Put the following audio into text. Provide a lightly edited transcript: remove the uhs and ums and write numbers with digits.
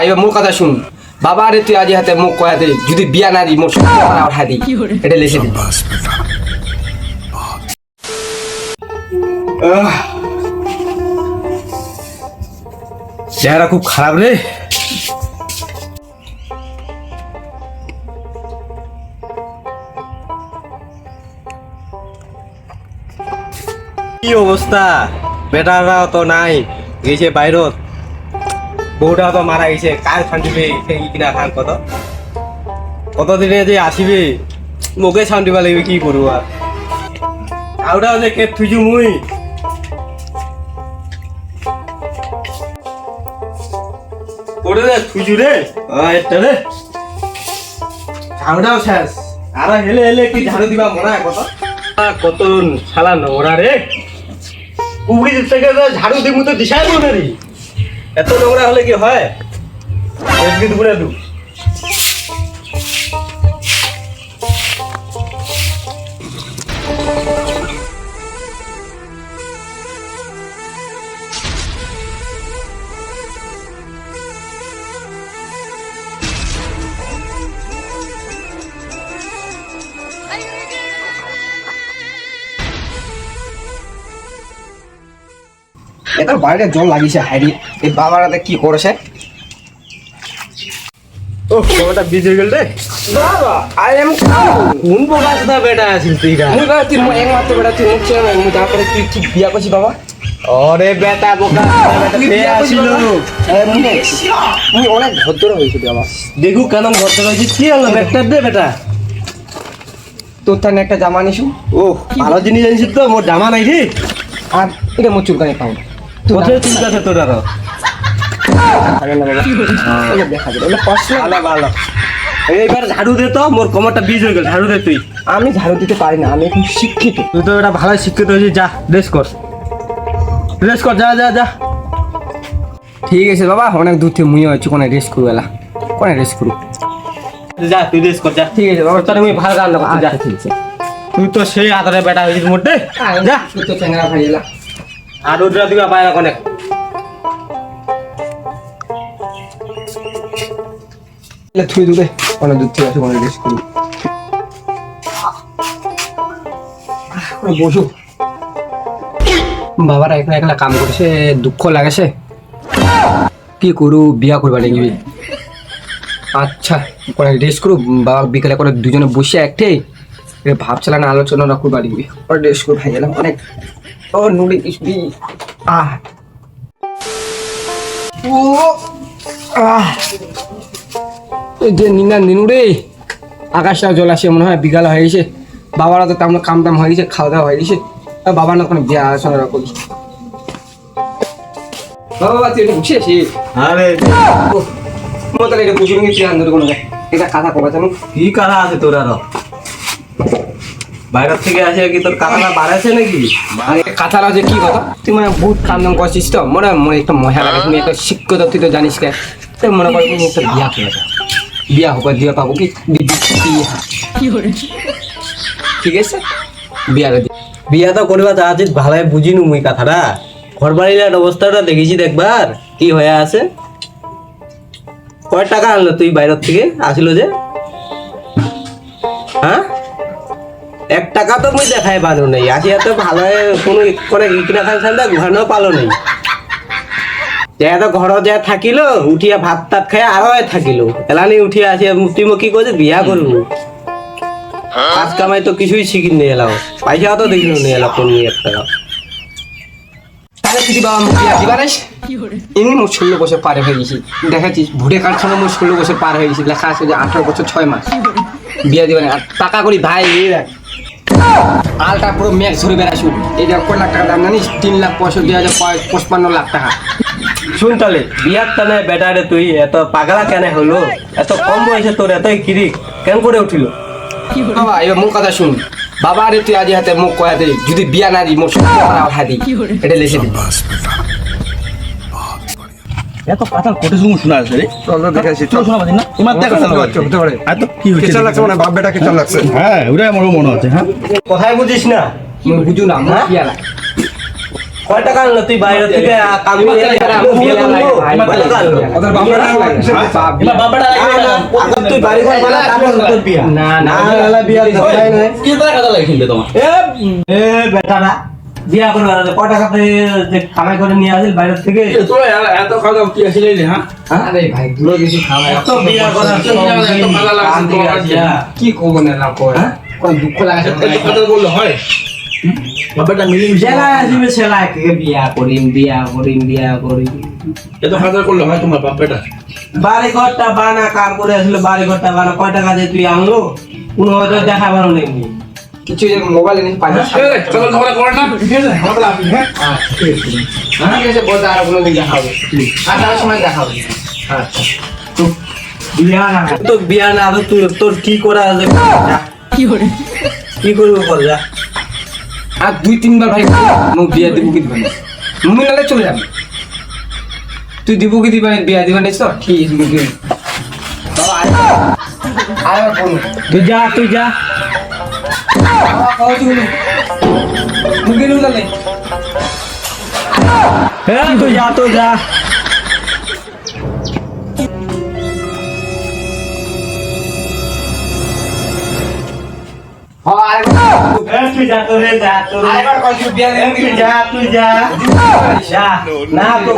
এবার মোর কথা শুন। বাবা রে তুই আজি হাতে মুখ কয়াতে যদি বিয়া না দি মোর উঠা দি এটা লিখে দি। চেহারা খুব খারাপ রে। কি অবস্থা, বেটারা তো নাই, গেছে বাইরত, বউটা তো মারা গেছে, কার শান্তিবে কিনা খান কতদিনে যে আসিবে, মোকে শান্তিবা লাগবে, কি করবো আর আউটা যে কে থুইছু মুই করে রে থুইছু রে এটা রে আউটাও শেষ আর হেলে হেলে কি ঝাড়ু দিবা মরা কত শালা নোংরা রে। উবড়ি থেকে ঝাড়ু দিব তো দিশাই মনে রে, এত নোংরা হলে কি হয়। একদিন ঘুরে দু এটা বাইরে জল লাগিছে হাইরি এই বাবারাতে কি করেছে। ও কোনটা বিজ হয়ে গেল রে বাবা আই এম কোন বোকাসদা বেটা আছিস তুই রা মুই তুই একমাত্র বেটা তুই মুখ চেয়ে মুই তারপরে তুই ঠিক বিয়া করছিস বাবা। ওরে বেটা বোকা বেটা তে আসিল মুই অনেক ভদ্র হয়েছি বাবা। দেখু কেন ভদ্র হয়েছিস, কি হলো বেটা দে বেটা। তোর থানে একটা জামা নিছু। ও ভালো জিনিস জানিস তো, মোর জামা নাই রে। আর এটা মোর চুলকানি পাও কোথায় চিন্তা আছে তোর আরো দেখা যাবে এটা পার্সোনাল। ভালো ভালো এইবার ঝাড়ু দে তো, মোর কোমরটা বিজ হয়ে গেল, ঝাড়ু দে তুই। আমি ঝাড়ু দিতে পারি না, আমি এখন শিক্ষিত। তুই তো এটা ভালো শিক্ষিত হয়েছিস, যা ড্রেস কর, ড্রেস কর, যা যা যা। ঠিক আছে বাবা, অনেক দূর থেকে মুইও আছি, কোনে রেস্ট করু এলা, কোনে রেস্ট করু। যা তুই ড্রেস কর, যা। ঠিক আছে বাবা, তোর আমি ভালো রান্না করতে যা। ঠিক আছে তুই তো সেই আদরে বেটা হয়েছিস মোটে, যা। তুই তো চ্যাংরা ভাই এলা। আর উদ্রা দিবা পায় না অনেক। এলা থুই দুবে, অনেক দূর থেকে আছে, কোনে রেস্ট করু। বসু বাবারা একলা একলা কাম করছে, দুঃখ লাগেছে, কি করু, বিয়া করবা লাগবে। আচ্ছা কোনে রেস্ট করু, বাবা বিকালে করে দুজনে বসে একটে ভাবছিলাম না, আলোচনা করবা লাগবে। ওরা রেস্ট করু ভাই এলাম অনেক। ও নুড়ি কিসবি আহ ও আহ এই যে নিনা নিনু রে, আকাশটা জল আসে মনে হয়, বিকাল হয়ে গেছে। বাবারা তো তেমন কাম টাম হয়ে গেছে, খাওয়া দাওয়া হয়ে গেছে। বাবা না কোনো বিয়ে আলোচনা করি। বাবা তুই এটা বুঝে আসিস? আরে মো তাহলে এটা বুঝে নিয়ে আন্দোলন কোনো এটা কথা কবা জানো কি কারা আছে তোর আরো? বাইরে থেকে আসে কি তোর কাকারা বাড়াছে নাকি? কথাটা যে কি কথা, তুই মানে বহুত কাম দাম করছিস তো, মনে মনে একটা মজা লাগে। তুমি একটা শিক্ষিত, তুই তো জানিস কে, তাই মনে করি তুমি একটা বিয়া করে যা, বিয়া হোক দিয়ে পাবো কি ঠিক আছে, বিয়ারে দি। বিয়া তো করিবা চাচ্ছিস, ভালাই বুঝিনু মুই কথাটা। ঘর বাড়ির অবস্থাটা দেখেছি দেখবার কি হয়ে আছে। কয় টাকা আনলো তুই বাইরের থেকে আসিল যে? হ্যাঁ 1 টাকা তো মুই দেখাই পারো নাই, আসিয়া তো ভালো কোনো করে কিনা খান খান্দা ঘর পালো নেই। যে তো ঘর যা থাকিল, উঠিয়া ভাত টাত খাই আরো থাকিল, এলানি উঠিয়া আসিয়া তুই কি করছে বিয়া করবো। কাজ কামাই তো কিছুই শিখি নিয়ে এলাম, পয়সা তো দেখিল নিয়ে এলাম কোন 1 টাকা। তাহলে তুই বাবা মুখ বিয়া দিবা নাইস, এমনি মোট 16 বছর পার হয়ে গেছি। দেখাচ্ছিস ভোটে কার্ড সঙ্গে মোট 16 বছর পার হয়ে গেছি, লেখা আছে যে 18 বছর 6 মাস বিয়া দিবা না। আর টাকা করি ভাই দেখ, আলটা পুরো ম্যাক্স ধরে বেড়াইছু। এই যে কয় লাখ টাকা দাম জানিস? 3,65,55 লাখ টাকা। শুন তাহলে বিয়ার টানে বেটারে তুই এত পাগলা কেন হলো? এত কম বয়সে তোর এতই কিরিক কেন করে উঠিল? বাবা এবার মোর কথা শুন। বাবা রে তুই আজি হাতে মুখ কয়াতে যদি বিয়া না দি মোর উঠা দি এটা লিখে দি। এত কথা কোটে শুনে শোনা আছে রে। চলো দেখাইছি চল শোনা পাচ্ছি না তোমার দেখা শোনা হতে পারে। আর তো কি হয়েছে কেচা লাগছে মানে বাপ বেটা কেচা লাগছে। হ্যাঁ ওটাই আমারও মনে হচ্ছে। হ্যাঁ কথাই বুঝিস না? বুঝু না, মুখ বিয়া লাগে। কয় টাকা আনলো তুই বাইরে থেকে কাম করে বিয়ে করলো কয় টাকা আনলো ওদের বাপের টাকা লাগে এবার বাবাটা আগে তুই বাড়ি ঘর বানা তারপর তোর বিয়া না, না, না বিয়া দরকার নাই কি টাকা লাগে কিনবে তোমার এ বেটারা বিয়া করবে না কয় টাকা তুই যে কামাই করে নিয়ে আসিল বাইরে থেকে তোর এত খাওয়া দাওয়া কি আসলে হ্যাঁ আরে ভাই দুলো কিছু খাওয়া এত বিয়া করার এত ভালো লাগছে কি করবো না না করে কোন দুঃখ লাগাছে এত কথা বললে হয় বাবাটা মিলে মিশে জেলায় আসবে সেলায় কে বিয়া করিম এত খাওয়া করলে হয় তোমার বাবাটা বাড়ি ঘরটা বানা কাম করে আসলে বাড়ি ঘরটা বানা কয় টাকা দিয়ে তুই আনলো কোনো হয়তো দেখা পারো নেই কিছু যে মোবাইল এনে পানি চলো ঝগড়া করে না ঠিক আছে আমাদের আসবি হ্যাঁ ঠিক আছে বলতে আর কোনো দিন দেখা হবে আর তার সময় দেখা হবে আচ্ছা তো বিয়া না তো তুই তোর কি করা আছে কি করবো বল যা আর 2-3 বার ভাই মুখ বিয়া দিব কি দিবেন মুমি নালে চলে যাবে তুই দিব কি দিবেন বিয়া দিবেন তো ঠিক আছে মুখ দিবেন বাবা আর ফোন তুই যা বাবা কও তুমি মুখ দিলু নালে হ্যাঁ তুই যা আর তুই যা তোরে আরেকবার কল দিও বিয়া দিবেন তুই যা না তো